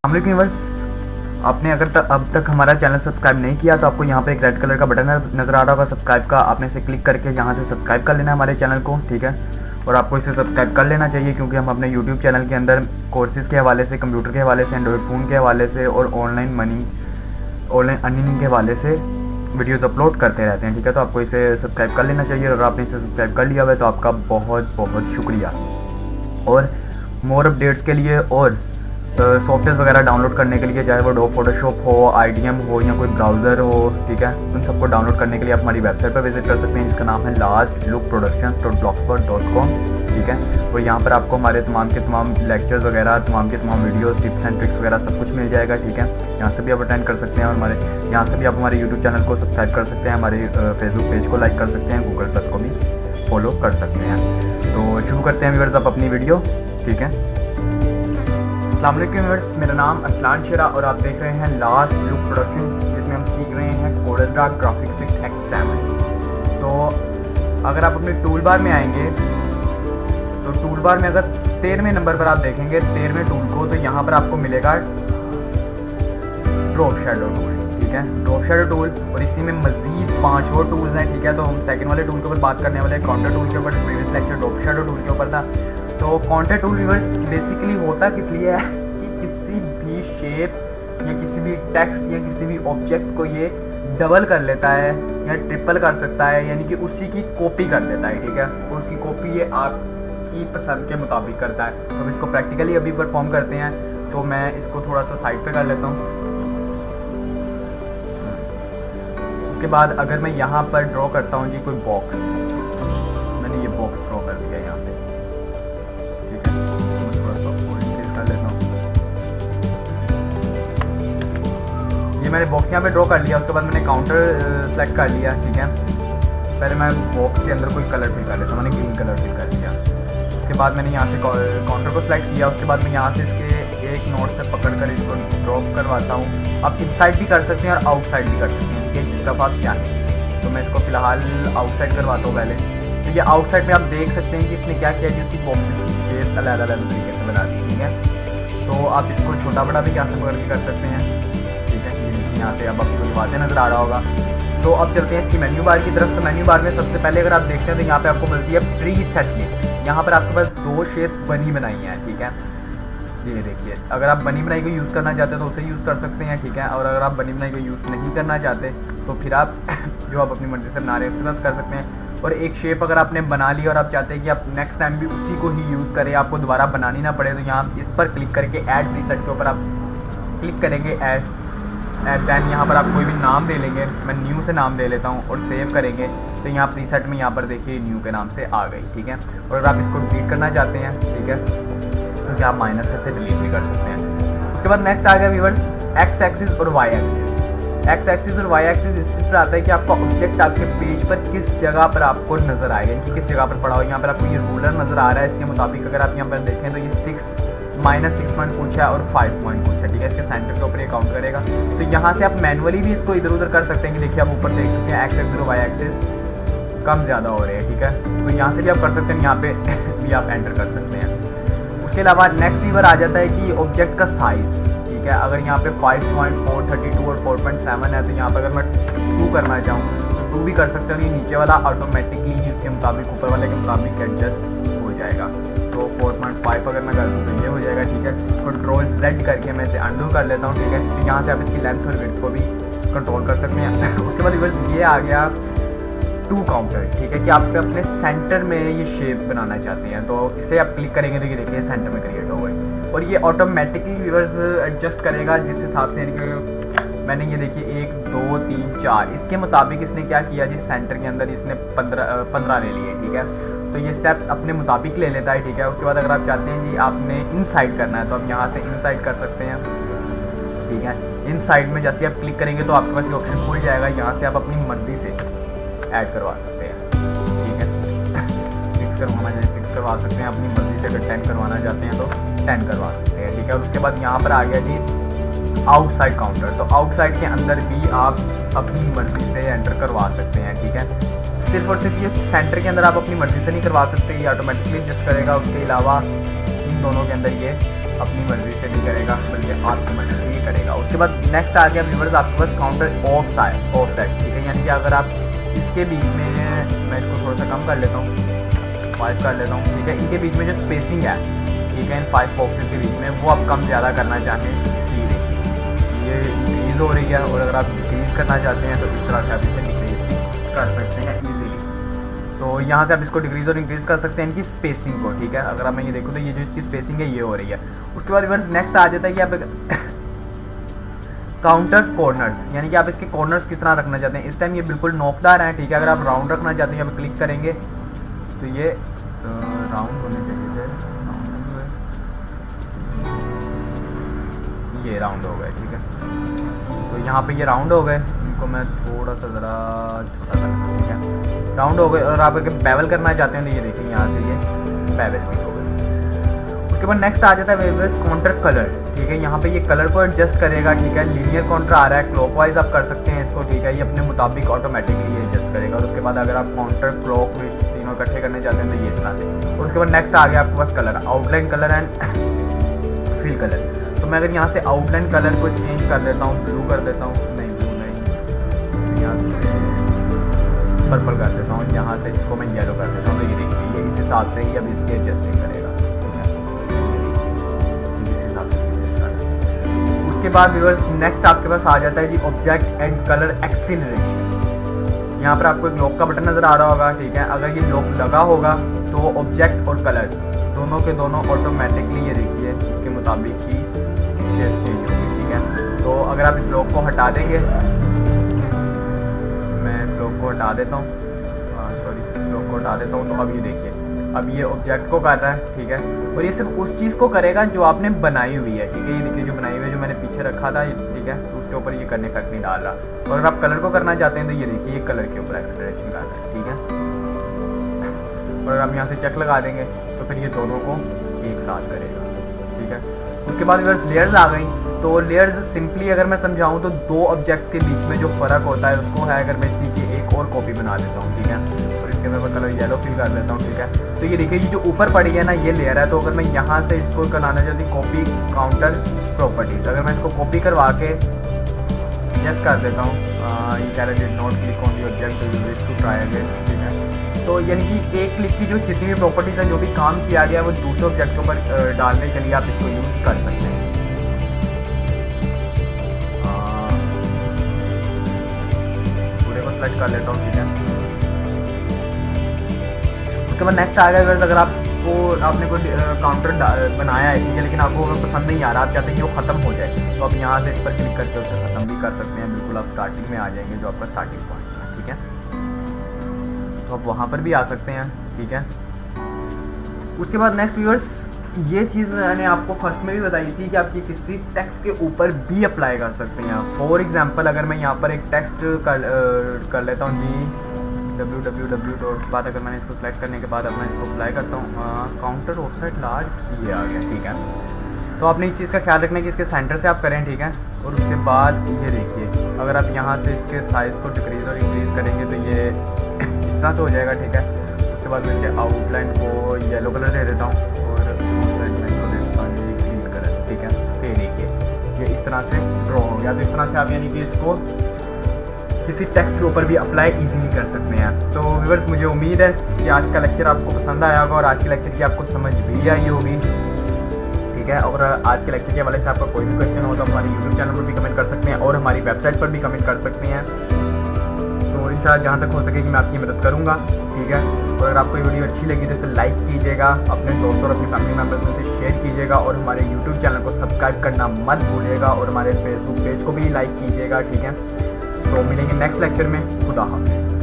अस्सलाम व्यूवर्स, आपने अगर अब तक हमारा चैनल सब्सक्राइब नहीं किया तो आपको यहाँ पे एक रेड कलर का बटन नज़र आ रहा होगा सब्सक्राइब का। आपने इसे क्लिक करके यहाँ से सब्सक्राइब कर लेना है हमारे चैनल को, ठीक है। और आपको इसे सब्सक्राइब कर लेना चाहिए क्योंकि हम अपने यूट्यूब चैनल के अंदर कोर्सेज़ के हवाले से, कंप्यूटर के हवाले से, एंड्रॉयड फ़ोन के हवाले से और ऑनलाइन अर्निंग के हवाले से वीडियोज़ अपलोड करते रहते हैं, ठीक है। तो आपको इसे सब्सक्राइब कर लेना चाहिए और आपने इसे सब्सक्राइब कर लिया हुआ है तो आपका बहुत बहुत शुक्रिया। और मोर अपडेट्स के लिए और सॉफ्टवेयर वगैरह डाउनलोड करने के लिए, चाहे वो डो फोटोशॉप हो, IDM हो या कोई ब्राउज़र हो, ठीक है, उन सबको डाउनलोड करने के लिए आप हमारी वेबसाइट पर विजिट कर सकते हैं जिसका नाम है lastlookproductions.blogspot.com, ठीक है। और यहाँ पर आपको हमारे तमाम के तमाम लेक्चर्स वगैरह, तमाम के तमाम वीडियोस, टिप्स एंड ट्रिक्स वगैरह सब कुछ मिल जाएगा, ठीक है। यहाँ से भी आप अटेंड कर सकते हैं और यहाँ से भी आप हमारे यूट्यूब चैनल को सब्सक्राइब कर सकते हैं, हमारे फेसबुक पेज को लाइक कर सकते हैं, गूगल प्लस को भी फॉलो कर सकते हैं। तो शुरू करते हैं व्यूअर्स आप अपनी वीडियो, ठीक है। अस्सलाम वालेकुम व्यूअर्स, मेरा नाम असलान शेरा और आप देख रहे हैं लास्ट लुक प्रोडक्शन जिसमें हम सीख रहे हैं कोरलड्रा ग्राफिक्स X7। तो अगर आप अपने टूल बार में आएंगे तो टूल बार में अगर 13वें नंबर पर आप देखेंगे 13वें टूल को, तो यहाँ पर आपको मिलेगा ड्रॉप शैडो टूल, ठीक है, ड्रॉप शैडो टूल। और इसी में मजीद 5 और टूल्स हैं, ठीक है। तो हम सेकंड वाले टूल के ऊपर बात करने वाले हैं, काउंटर टूल के ऊपर। Previous lecture drop shadow tool के ऊपर था। तो काउंटर टूल व्यूअर्स बेसिकली होता किस लिए है कि किसी भी शेप या किसी भी टेक्स्ट या किसी भी ऑब्जेक्ट को ये डबल कर लेता है या ट्रिपल कर सकता है, यानी कि उसी की कॉपी कर लेता है, ठीक है। और उसकी कॉपी ये आपकी पसंद के मुताबिक करता है। तो हम इसको प्रैक्टिकली अभी परफॉर्म करते हैं। तो मैं इसको थोड़ा सा साइड पे कर लेता हूँ। उसके बाद अगर मैं यहाँ पर ड्रॉ करता हूँ जी कोई बॉक्स, मैंने ये बॉक्स ड्रॉ कर दिया यहाँ पे, मैंने बॉक्स यहाँ पे ड्रॉ कर लिया। उसके बाद मैंने काउंटर सेलेक्ट कर लिया, ठीक है। पहले मैं बॉक्स के अंदर कोई कलर फिल कर लेता हूँ, मैंने ग्रीन कलर फिल कर लिया। उसके बाद मैंने यहाँ से काउंटर को सिलेक्ट किया। उसके बाद मैं यहाँ से इसके एक नोट से पकड़कर इसको ड्रॉप करवाता हूँ। आप इनसाइड भी कर सकते हैं और आउटसाइड भी कर सकते हैं, ठीक है, जिस तरफ आप चाहें। तो मैं इसको फिलहाल आउटसाइड करवाता हूँ पहले, ठीक है। आउटसाइड में आप देख सकते हैं कि इसने क्या किया कि उसकी बॉक्सेस की शेप्स अलग अलग तरीके से बना दी, ठीक है। तो आप इसको छोटा बड़ा भी कैसे कर सकते हैं, यहाँ से अब आपको वाज़े नज़र आ रहा होगा। तो अब चलते हैं इसकी मेन्यू बार की तरफ। तो मेन्यू बार में सबसे पहले अगर आप देखते हैं तो यहाँ पे आपको मिलती है प्री सेट लिस्ट। यहाँ पर आपके पास 2 शेप बनी बनाई हैं, ठीक है। ये देखिए, अगर आप बनी बनाई को यूज़ करना चाहते हैं तो उसे यूज़ कर सकते हैं, ठीक है। और अगर आप बनी बनाई को यूज़ नहीं करना चाहते तो फिर आप जो आप अपनी मर्ज़ी से बना रहे हैं उसके कर सकते हैं। और एक शेप अगर आपने बना ली और आप चाहते हैं कि आप नेक्स्ट टाइम भी उसी को ही यूज़ करें, आपको दोबारा बनानी ना पड़े, तो यहाँ इस पर क्लिक करके ऐड प्री सेट के ऊपर आप क्लिक करेंगे। ऐड दैन यहाँ पर आप कोई भी नाम दे लेंगे, मैं न्यू से नाम दे लेता हूँ और सेव करेंगे। तो यहाँ प्रीसेट में यहाँ पर देखिए न्यू के नाम से आ गई, ठीक है। और अगर आप इसको डिलीट करना चाहते हैं, ठीक है, तो आप माइनस से डिलीट भी कर सकते हैं। उसके बाद नेक्स्ट आ गया व्यूअर्स X एक्सिस और Y एक्सिस। X एक्सिस और Y एक्सिस इस चीज़ पर आता है कि आपका ऑब्जेक्ट आपके पेज पर किस जगह पर आपको नज़र आएगा, यानी कि किस जगह पर पड़ा हो। यहाँ पर आपको ये रूलर नज़र आ रहा है, इसके मुताबिक अगर आप यहाँ पर देखें तो ये -6 पॉइंट कुछ है और 5 पॉइंट कुछ है, ठीक है। इसके सेंटर के ऊपर ये काउंट करेगा। तो यहाँ से आप मैनुअली भी इसको इधर उधर कर सकते हैं कि देखिए आप ऊपर देख सकते हैं X एक्सिस और Y एक्सिस कम ज़्यादा हो रहे हैं, ठीक है। तो यहाँ से भी आप कर सकते हैं, यहाँ पे भी आप एंटर कर सकते हैं। उसके अलावा नेक्स्ट लीवर आ जाता है कि ऑब्जेक्ट का साइज़, ठीक है। अगर यहाँ पे 5.432 और 4.7 है तो यहाँ पर अगर मैं 2 करना चाहूँ तो 2 भी कर सकते हैं। ये नीचे वाला ऑटोमेटिकली इसके मुताबिक ऊपर वाले के मुताबिक एडजस्ट हो जाएगा। तो 4.5 अगर मैं कर दूँ तो ये हो जाएगा, ठीक है। Ctrl Z करके मैं इसे अंडू कर लेता हूँ, ठीक है। तो यहाँ से आप इसकी लेंथ और विड्थ को भी कंट्रोल कर सकते हैं। उसके बाद व्यूअर्स ये आ गया 2 काउंटर, ठीक है, कि आप अपने सेंटर में ये शेप बनाना चाहते हैं। तो इसे आप क्लिक करेंगे तो ये देखिए सेंटर में क्रिएट हो गई और ये ऑटोमेटिकली व्यूअर्स एडजस्ट करेगा जिस हिसाब से, यानी कि मैंने ये देखिए 1 2 3 4 इसके मुताबिक इसने क्या किया जी, सेंटर के अंदर इसने 15 ले लिए, ठीक है। तो ये स्टेप्स अपने मुताबिक ले लेता है, ठीक है। उसके बाद अगर आप चाहते हैं जी आपने इनसाइड करना है तो आप यहाँ से इनसाइड कर सकते हैं, ठीक है। इनसाइड में जैसे आप क्लिक करेंगे तो आपके पास ये ऑप्शन खुल जाएगा। यहाँ से आप अपनी मर्जी से ऐड करवा सकते हैं, ठीक है। 6 करवाना चाहिए 6 करवा सकते हैं अपनी मर्जी से। अगर 10 करवाना चाहते हैं तो 10 करवा सकते हैं, ठीक है। और उसके बाद यहाँ पर आ गया जी आउटसाइड काउंटर। तो आउटसाइड के अंदर भी आप अपनी मर्जी से एंटर करवा सकते हैं, ठीक है। सिर्फ और सिर्फ ये सेंटर के अंदर आप अपनी मर्जी से नहीं करवा सकते, ये ऑटोमेटिकली एडजस्ट करेगा। उसके अलावा इन दोनों के अंदर ये अपनी मर्ज़ी से नहीं करेगा, बल्कि आपकी मर्ज़ी से ये करेगा। उसके बाद नेक्स्ट आ गया व्यूअर्स आपके पास काउंटर ऑफ साइड, ठीक है। यानी कि अगर आप इसके बीच में, मैं इसको थोड़ा सा कम कर लेता हूँ, 5 कर लेता हूँ, ठीक है। इनके बीच में जो स्पेसिंग है, ठीक है, इन 5 बॉक्सेस के बीच में, वो आप कम ज़्यादा करना चाहें, ये इंक्रीज़ हो रही है। और अगर आप डिक्रीज़ करना चाहते हैं तो इस तरह से आप इसे डिक्रीज़ भी कर सकते हैं ईजीली। तो यहाँ से आप इसको डिक्रीज़ और इंक्रीज़ कर सकते हैं इनकी स्पेसिंग को, ठीक है। अगर आप मैं ये देखूँ तो ये जो इसकी स्पेसिंग है ये हो रही है। उसके बाद व्यूअर्स नेक्स्ट आ जाता है कि आप काउंटर कॉर्नर्स, यानी कि आप इसके कॉर्नर्स किस तरह रखना चाहते हैं। इस टाइम ये बिल्कुल नोकदार हैं, ठीक है। अगर आप राउंड रखना चाहते हैं, यहाँ पर क्लिक करेंगे तो ये राउंड होने चाहिए थे, ये राउंड हो गए, ठीक है। तो यहाँ पे ये राउंड हो गए, इनको मैं थोड़ा सा ज़रा छोटा करता हूँ, ठीक है। राउंड हो गए। और आप अगर बेवल करना चाहते हैं तो ये देखिए यहाँ से ये बेवल भी हो गए। उसके बाद नेक्स्ट आ जाता है वेवलेस काउंटर कलर, ठीक है। यहाँ पे ये कलर को एडजस्ट करेगा, ठीक है। लीनियर काउंटर आ रहा है, क्लॉकवाइज आप कर सकते हैं इसको, ठीक है। ये अपने मुताबिक ऑटोमेटिकली ये एडजस्ट करेगा। और उसके बाद अगर आप काउंटर क्लॉक विश तीनों इकट्ठे करने चाहते हैं तो ये इस तरह से। और उसके बाद नेक्स्ट आ गया आपके पास colour, outline colour and fill colour. तो मैं अगर यहाँ से आउटलाइन कलर को चेंज कर देता हूँ, ब्लू कर देता हूँ, नहीं ब्लू नहीं, यहाँ से पर्पल कर देता हूँ, यहाँ से इसको मैं येलो कर देता हूँ। तो ये देखिए ये इस हिसाब से ही अब इसकी एडजस्टिंग करेगा, ठीक है। इस हिसाब से एडजस्ट करेगा। उसके बाद व्यूअर्स नेक्स्ट आपके पास आ जाता है G object and colour acceleration. यहाँ पर आपको एक लॉक का बटन नज़र आ रहा होगा, ठीक है। अगर ये लॉक लगा होगा तो ऑब्जेक्ट और कलर दोनों के दोनों ऑटोमेटिकली ये देखिए इसके मुताबिक ही शेप चेंज होगी, ठीक है। तो अगर आप इस लॉक को हटा देंगे, मैं इस लॉक को हटा देता हूँ, सॉरी इस लॉक को हटा देता हूँ, तो अब ये देखिए अब ये ऑब्जेक्ट को कर रहा है, ठीक है। और ये सिर्फ उस चीज़ को करेगा जो आपने बनाई हुई है, ठीक है। ये देखिए जो बनाई हुई है, जो मैंने पीछे रखा था, ठीक है, तो उसके ऊपर ये करने इफेक्ट नहीं डाल रहा। और अगर आप कलर को करना चाहते हैं तो ये देखिए ये कलर के ऊपर एक्सेलरेशन कर रहा है, ठीक है। और अगर आप यहाँ से चेक लगा देंगे तो फिर ये दोनों को एक साथ करेगा, ठीक है। उसके बाद अगर लेयर्स आ गई, तो लेयर्स सिंपली अगर मैं समझाऊं तो दो ऑब्जेक्ट्स के बीच में जो फ़र्क होता है उसको है, अगर मैं इसी की एक और कॉपी बना देता हूँ, ठीक है। और इसके अंदर मैं कलर येलो फिल कर देता हूँ, ठीक है। तो ये देखिए ये जो ऊपर पड़ी है ना ये लेयर है। तो अगर मैं यहाँ से इसको कराना चाहती हूँ कॉपी काउंटर प्रॉपर्टीज, अगर मैं इसको कॉपी करवा के यस कर देता हूँ, ये कह रहा है not click on the object you wish to try again, ठीक है। तो यानी कि एक क्लिक की जो जितनी भी प्रॉपर्टीज़ है, जो भी काम किया गया है, वो दूसरे ऑब्जेक्ट के ऊपर डालने के लिए आप इसको यूज़ कर सकते हैं। पूरे को सेलेक्ट कर लेता हूँ, ठीक है। उसके बाद नेक्स्ट आ गया अगर आपने कोई काउंटर बनाया है, ठीक है, लेकिन आपको वो पसंद नहीं आ रहा, आप चाहते हैं कि वो ख़त्म हो जाए, तो आप यहाँ से इस पर क्लिक करके उसे ख़त्म भी कर सकते हैं। बिल्कुल आप स्टार्टिंग में आ जाएंगे जो आपका स्टार्टिंग पॉइंट है, ठीक है। तो आप वहाँ पर भी आ सकते हैं, ठीक है। उसके बाद नेक्स्ट व्यूअर्स ये चीज़ मैंने आपको फर्स्ट में भी बताई थी कि आप ये किसी टेक्स्ट के ऊपर भी अप्लाई कर सकते हैं। फॉर एग्जांपल अगर मैं यहाँ पर एक टेक्स्ट कर लेता हूँ जी www डॉट के बाद अगर मैंने इसको सेलेक्ट करने के बाद अब मैं इसको अप्लाई करता हूँ काउंटर ऑफसेट लार्ज, ये आ गया, ठीक है। तो आपने इस चीज़ का ख्याल रखना है कि इसके सेंटर से आप करें, ठीक है। और उसके बाद ये देखिए अगर आप यहाँ से इसके साइज़ को डिक्रीज़ और इंक्रीज़ करेंगे तो ये इस तरह से हो जाएगा, ठीक है। उसके बाद मैं इसके आउटलाइन को येलो कलर दे देता हूँ और आउटलाइन को देता हूँ ग्रीन कलर, ठीक है। तो ये देखिए ये इस तरह से ड्रॉ हो गया। तो इस तरह से आप यानी कि इसको किसी टेक्स्ट के ऊपर भी अप्लाई इजीली कर सकते हैं। तो व्यूअर्स मुझे उम्मीद है कि आज का लेक्चर आपको पसंद आया होगा और आज के लेक्चर की आपको समझ भी आई होगी, ठीक है। और आज के लेक्चर के हवाले से आपका कोई भी क्वेश्चन हो तो हमारे यूट्यूब चैनल पर भी कमेंट कर सकते हैं और हमारी वेबसाइट पर भी कमेंट कर सकते हैं। तो इंशाल्लाह जहाँ तक हो सकेगी मैं आपकी मदद करूँगा, ठीक है। और अगर आपको ये वीडियो अच्छी लगी तो इसे लाइक कीजिएगा, अपने दोस्तों और अपनी फैमिली मेम्बर्स में से शेयर कीजिएगा और हमारे यूट्यूब चैनल को सब्सक्राइब करना मत भूलिएगा और हमारे फेसबुक पेज को भी लाइक कीजिएगा, ठीक है। तो मिलेंगे नेक्स्ट लेक्चर में। खुदा हाफिज़।